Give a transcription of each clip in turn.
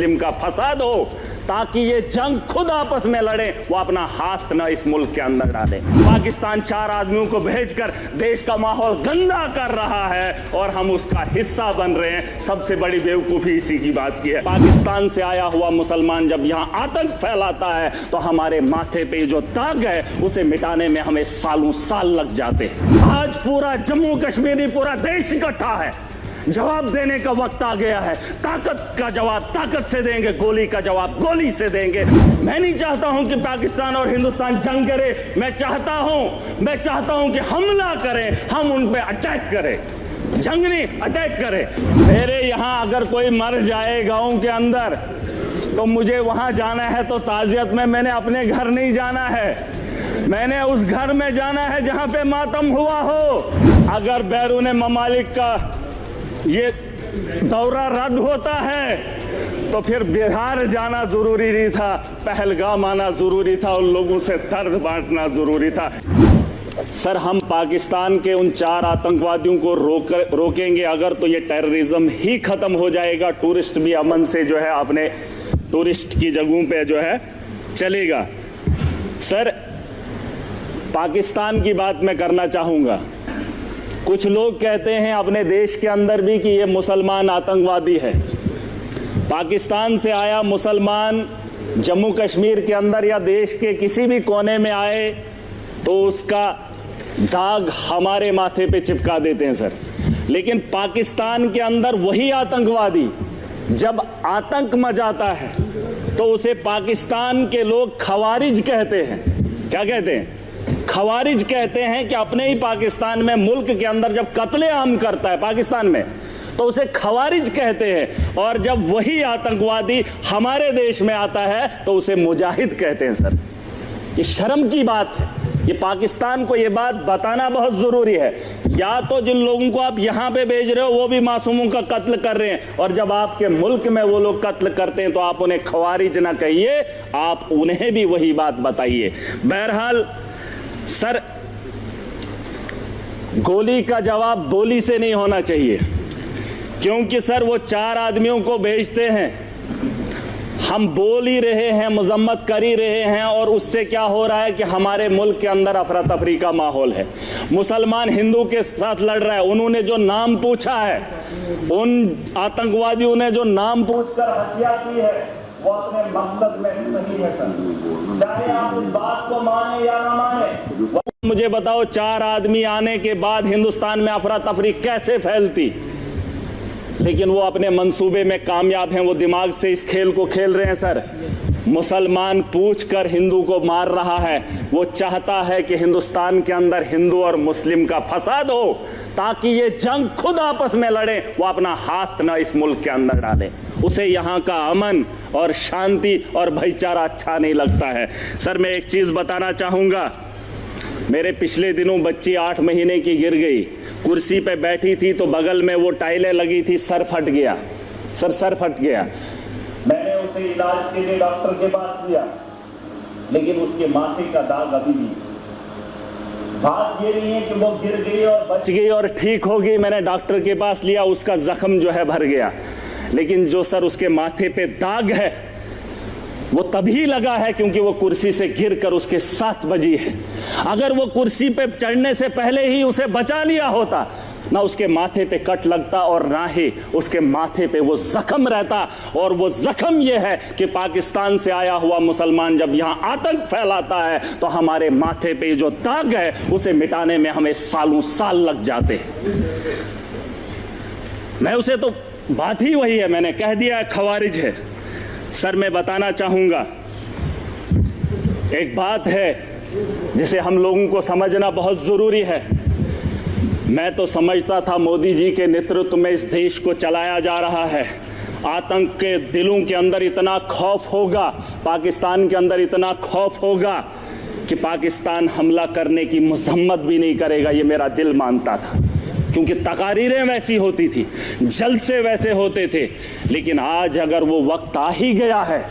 मुस्लिम का फसाद हो, ताकि ये जंग खुद आपस में लड़े, वो अपना हाथ न इस मुल्क के अंदर डाले। पाकिस्तान 4 आदमियों को भेजकर देश का माहौल गंदा कर रहा है और हम उसका हिस्सा बन रहे हैं। सबसे बड़ी बेवकूफ़ी इसी की बात की है। पाकिस्तान से आया हुआ मुसलमान जब यहाँ आतंक फैलाता है तो हमारे माथे पे जो दाग है उसे मिटाने में हमें सालों साल लग जाते हैं। आज पूरा जम्मू कश्मीर, पूरा देश इकट्ठा है, जवाब देने का वक्त आ गया है। ताकत का जवाब ताकत से देंगे, गोली का जवाब गोली से देंगे। मैं नहीं चाहता हूं कि पाकिस्तान और हिंदुस्तान जंग करे, मैं चाहता हूं कि हमला करें, हम उन पे अटैक करें, जंग नहीं अटैक करें। मेरे यहां अगर कोई मर जाए गांव के अंदर तो मुझे वहां जाना है तो ताजियत में मैंने अपने घर नहीं जाना है, मैंने उस घर में जाना है जहां पे मातम हुआ हो। अगर बैरून ममालिक का ये दौरा रद्द होता है तो फिर बिहार जाना जरूरी नहीं था, पहलगाम आना जरूरी था, उन लोगों से दर्द बांटना जरूरी था। सर, हम पाकिस्तान के उन 4 आतंकवादियों को रोकेंगे अगर तो ये टेररिज्म ही खत्म हो जाएगा। टूरिस्ट भी अमन से जो है अपने टूरिस्ट की जगहों पे जो है चलेगा। सर, पाकिस्तान की बात मैं करना चाहूँगा। कुछ लोग कहते हैं अपने देश के अंदर भी कि ये मुसलमान आतंकवादी है। पाकिस्तान से आया मुसलमान जम्मू कश्मीर के अंदर या देश के किसी भी कोने में आए तो उसका दाग हमारे माथे पे चिपका देते हैं सर। लेकिन पाकिस्तान के अंदर वही आतंकवादी जब आतंक मचाता है तो उसे पाकिस्तान के लोग खवारिज कहते हैं। क्या कहते हैं? खवारिज कहते हैं कि अपने ही पाकिस्तान में, मुल्क के अंदर जब कत्लेआम करता है पाकिस्तान में तो उसे खवारिज कहते हैं, और जब वही आतंकवादी हमारे देश में आता है तो उसे मुजाहिद कहते हैं। सर, ये शर्म की बात है। ये पाकिस्तान को ये बात बताना बहुत जरूरी है। या तो जिन लोगों को आप यहां पे भेज रहे हो वो भी मासूमों का कत्ल कर रहे हैं, और जब आपके मुल्क में वो लोग कत्ल करते हैं तो आप उन्हें खवारिज ना कहिए, आप उन्हें भी वही बात बताइए। बहरहाल सर, गोली का जवाब गोली से नहीं होना चाहिए, क्योंकि सर वो 4 आदमियों को भेजते हैं, हम बोल ही रहे हैं, मजम्मत कर ही रहे हैं, और उससे क्या हो रहा है कि हमारे मुल्क के अंदर अफरा तफरी का माहौल है। मुसलमान हिंदू के साथ लड़ रहा है। उन्होंने जो नाम पूछा है, उन आतंकवादियों ने जो नाम पूछकर हत्या की है वो अपने मकसद में सही है सर, चाहे आप इस बात को माने या ना माने। मुझे बताओ, 4 आदमी आने के बाद हिंदुस्तान में अफरा तफरी कैसे फैलती? लेकिन वो अपने मंसूबे में कामयाब हैं, वो दिमाग से इस खेल को खेल रहे हैं सर। मुसलमान पूछकर हिंदू को मार रहा है। वो चाहता है कि हिंदुस्तान के अंदर हिंदू और मुस्लिम का फसाद हो, ताकि ये जंग खुद आपस में लड़े, वो अपना हाथ न इस मुल्क के अंदर डाले। उसे यहाँ का अमन और शांति और भाईचारा अच्छा नहीं लगता है। सर, मैं एक चीज बताना चाहूंगा। मेरे पिछले दिनों बच्ची 8 महीने की गिर गई, कुर्सी पे बैठी थी तो बगल में वो टाइलें लगी थी, सर फट गया। सर, सर फट गया। मैंने उसे इलाज के लिए डॉक्टर के पास लिया, लेकिन उसके माथे का दाग अभी भी। बात ये नहीं है कि वो गिर गई और बच गई और ठीक हो गई, मैंने डॉक्टर के पास लिया, उसका जख्म जो है भर गया, लेकिन जो सर उसके माथे पे दाग है वो तभी लगा है क्योंकि वो कुर्सी से गिरकर उसके 7 बजी है। अगर वो कुर्सी पे चढ़ने से पहले ही उसे बचा लिया होता, ना उसके माथे पे कट लगता और ना ही उसके माथे पे वो जख्म रहता। और वो जख्म ये है कि पाकिस्तान से आया हुआ मुसलमान जब यहाँ आतंक फैलाता है तो हमारे माथे पे जो दाग है उसे मिटाने में हमें सालों साल लग जाते हैं। मैं उसे तो बात ही वही है, मैंने कह दिया है खवारिज है। सर, मैं बताना चाहूंगा, एक बात है जिसे हम लोगों को समझना बहुत जरूरी है। मैं तो समझता था मोदी जी के नेतृत्व में इस देश को चलाया जा रहा है। आतंक के दिलों के अंदर इतना खौफ होगा, पाकिस्तान के अंदर इतना खौफ होगा कि पाकिस्तान हमला करने की मजम्मत भी नहीं करेगा, ये मेरा दिल मानता था, क्योंकि तकारीरें वैसी होती थी, जलसे वैसे होते थे। लेकिन आज अगर वो वक्त आ ही गया है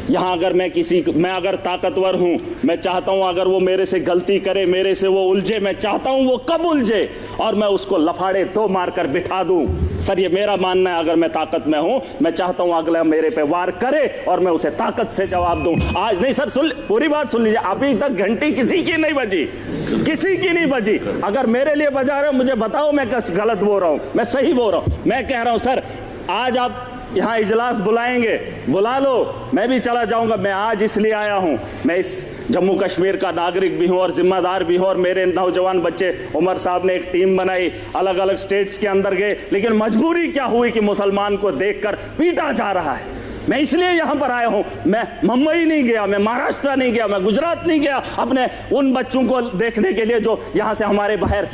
यहां अगर मैं अगर ताकतवर हूं, मैं चाहता हूं अगर वो मेरे से गलती करे, मेरे से वो उलझे, मैं चाहता हूं वो कब उलझे और मैं उसको लफाड़े 2 मारकर बिठा दूं। सर ये मेरा मानना है, अगर मैं ताकत में हूं, मैं चाहता हूं अगला मेरे पे वार करे और मैं उसे ताकत से जवाब दूं। आज नहीं सर, सुन, पूरी बात सुन लीजिए। अभी तक घंटी किसी की नहीं बजी, किसी की नहीं बजी। अगर मेरे लिए बजा रहे हो मुझे बताओ मैं कुछ गलत बोल रहा हूं, मैं सही बोल रहा हूं। मैं कह रहा हूं सर, आज आप यहां इजलास बुलाएंगे, बुला लो, मैं भी चला जाऊंगा। मैं आज इसलिए आया हूं, मैं इस जम्मू कश्मीर का नागरिक भी हूं और जिम्मेदार भी हूं। और मेरे नौजवान बच्चे, उमर साहब ने एक टीम बनाई, अलग अलग स्टेट्स के अंदर गए, लेकिन मजबूरी क्या हुई कि मुसलमान को देखकर पीटा जा रहा है। मैं इसलिए यहां पर आया हूं। मैं मुंबई नहीं गया, मैं महाराष्ट्र नहीं गया, मैं गुजरात नहीं गया अपने उन बच्चों को देखने के लिए जो यहां से हमारे बाहर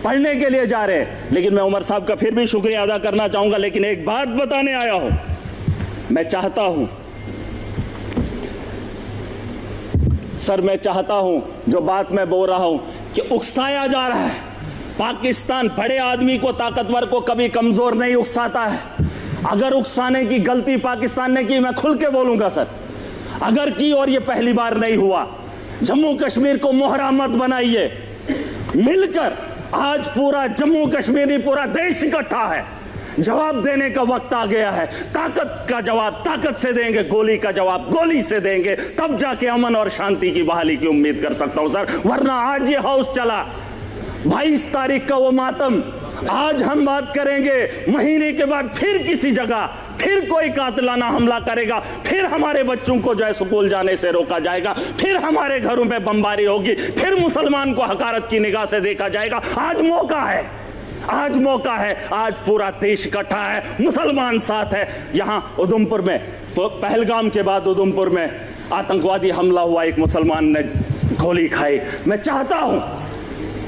पढ़ने के लिए जा रहे हैं। लेकिन मैं उमर साहब का फिर भी शुक्रिया अदा करना चाहूंगा। लेकिन एक बात बताने आया हूं, मैं चाहता हूं सर, मैं चाहता हूं जो बात मैं बोल रहा हूं कि उकसाया जा रहा है। पाकिस्तान बड़े आदमी को, ताकतवर को कभी कमजोर नहीं उकसाता है। अगर उकसाने की गलती पाकिस्तान ने की, मैं खुल के बोलूंगा सर, अगर की, और ये पहली बार नहीं हुआ। जम्मू कश्मीर को मोहरा मत बनाइए, मिलकर आज पूरा जम्मू कश्मीर नहीं पूरा देश इकट्ठा है। जवाब देने का वक्त आ गया है। ताकत का जवाब ताकत से देंगे, गोली का जवाब गोली से देंगे, तब जाके अमन और शांति की बहाली की उम्मीद कर सकता हूं सर। वरना आज ये हाउस चला, 22 तारीख का वो मातम, आज हम बात करेंगे, महीने के बाद फिर किसी जगह फिर कोई कातिलाना हमला करेगा, फिर हमारे बच्चों को जो है स्कूल जाने से रोका जाएगा, फिर हमारे घरों पे बमबारी होगी, फिर मुसलमान को हकारत की निगाह से देखा जाएगा। आज मौका है, आज मौका है, आज पूरा देश इकट्ठा है, मुसलमान साथ है। यहां उधमपुर में, पहलगाम के बाद उधमपुर में आतंकवादी हमला हुआ, एक मुसलमान ने गोली खाई। मैं चाहता हूं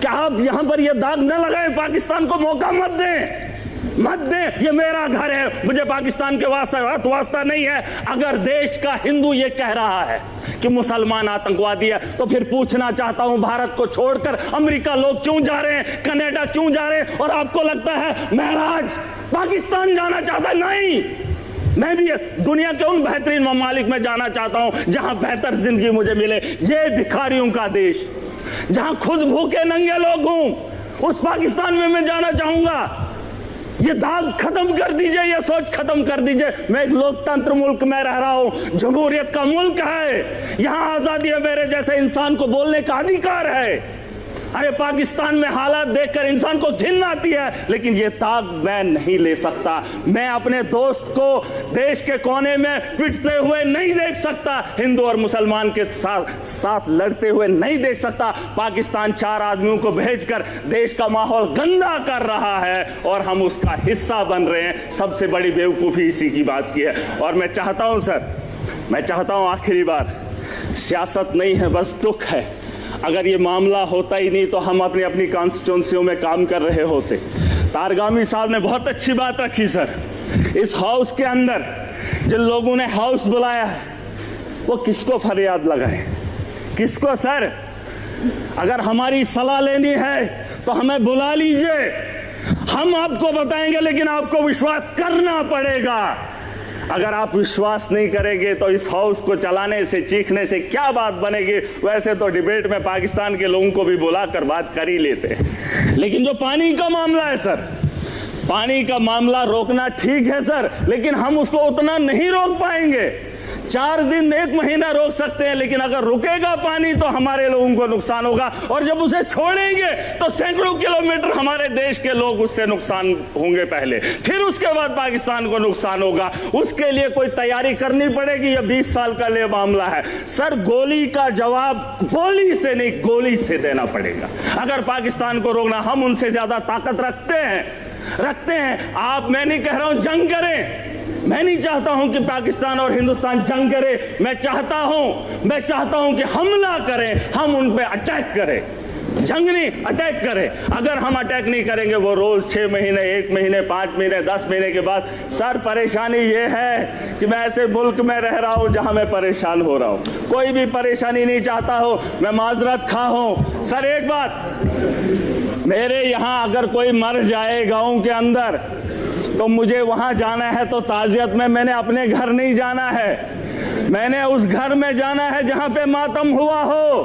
कि आप यहां पर यह दाग न लगाएं, पाकिस्तान को मौका मत दें, मत दें। ये मेरा घर है, मुझे पाकिस्तान के वास्ता नहीं है। अगर देश का हिंदू ये कह रहा है कि मुसलमान आतंकवादी है, तो फिर पूछना चाहता हूं, भारत को छोड़कर अमेरिका लोग क्यों जा रहे हैं, कनाडा क्यों जा रहे हैं? और आपको लगता है महराज पाकिस्तान जाना चाहता है? नहीं, मैं भी दुनिया के उन बेहतरीन ममालिक में जाना चाहता हूं जहां बेहतर जिंदगी मुझे मिले। ये भिखारियों का देश, जहां खुद भूखे नंगे लोग हूं, उस पाकिस्तान में मैं जाना चाहूंगा। ये दाग खत्म कर दीजिए, ये सोच खत्म कर दीजिए। मैं एक लोकतंत्र मुल्क में रह रहा हूं, जमहूरियत का मुल्क है, यहां आजादी है, मेरे जैसे इंसान को बोलने का अधिकार है। अरे पाकिस्तान में हालात देखकर इंसान को घिन आती है, लेकिन ये दाग मैं नहीं ले सकता। मैं अपने दोस्त को देश के कोने में पिटते हुए नहीं देख सकता, हिंदू और मुसलमान के साथ लड़ते हुए नहीं देख सकता। पाकिस्तान 4 आदमियों को भेजकर देश का माहौल गंदा कर रहा है और हम उसका हिस्सा बन रहे हैं। सबसे बड़ी बेवकूफ़ी इसी की बात की है। और मैं चाहता हूं सर, मैं चाहता हूं आखिरी बार, सियासत नहीं है, बस दुख है। अगर ये मामला होता ही नहीं तो हम अपनी अपनी कॉन्स्टिट्यूंसियों में काम कर रहे होते। तारगामी साहब ने बहुत अच्छी बात रखी सर। इस हाउस के अंदर जिन लोगों ने हाउस बुलाया है, वो किसको फरियाद लगाए, किसको? सर अगर हमारी सलाह लेनी है तो हमें बुला लीजिए, हम आपको बताएंगे, लेकिन आपको विश्वास करना पड़ेगा। अगर आप विश्वास नहीं करेंगे तो इस हाउस को चलाने से, चीखने से क्या बात बनेगी? वैसे तो डिबेट में पाकिस्तान के लोगों को भी बुलाकर बात कर ही लेते हैं। लेकिन जो पानी का मामला है सर, पानी का मामला रोकना ठीक है सर, लेकिन हम उसको उतना नहीं रोक पाएंगे। 4 दिन 1 महीना रोक सकते हैं, लेकिन अगर रुकेगा पानी तो हमारे लोगों को नुकसान होगा, और जब उसे छोड़ेंगे तो सैकड़ों किलोमीटर हमारे देश के लोग उससे नुकसान होंगे पहले, फिर उसके बाद पाकिस्तान को नुकसान होगा। उसके लिए कोई तैयारी करनी पड़ेगी। यह 20 साल का लिए मामला है सर। गोली का जवाब गोली से नहीं, गोली से देना पड़ेगा। अगर पाकिस्तान को रोकना, हम उनसे ज्यादा ताकत रखते हैं। आप, मैं नहीं कह रहा हूं जंग करें, मैं नहीं चाहता हूं कि पाकिस्तान और हिंदुस्तान जंग करे। मैं चाहता हूं कि हमला करें, हम उन पे अटैक करें, जंग नहीं, अटैक करें। अगर हम अटैक नहीं करेंगे, वो रोज 6 महीने, 1 महीने, 5 महीने, 10 महीने के बाद, सर परेशानी ये है कि मैं ऐसे मुल्क में रह रहा हूं जहां मैं परेशान हो रहा हूं। कोई भी परेशानी नहीं चाहता हो, मैं माजरत खा हूं। सर एक बात, मेरे यहां अगर कोई मर जाए गांव के अंदर तो मुझे वहां जाना है तो ताजियत में, मैंने अपने घर नहीं जाना है। मैंने उस घर में जाना है जहां पे मातम हुआ हो।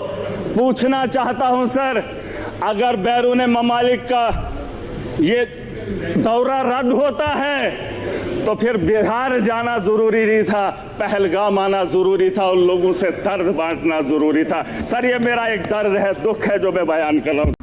पूछना चाहता हूं सर, अगर बैरून ममालिक का ये दौरा रद्द होता है तो फिर बिहार जाना जरूरी नहीं था, पहलगाम आना जरूरी था, उन लोगों से दर्द बांटना जरूरी था। सर ये मेरा एक दर्द है, दुख है जो मैं बयान कर रहा हूं।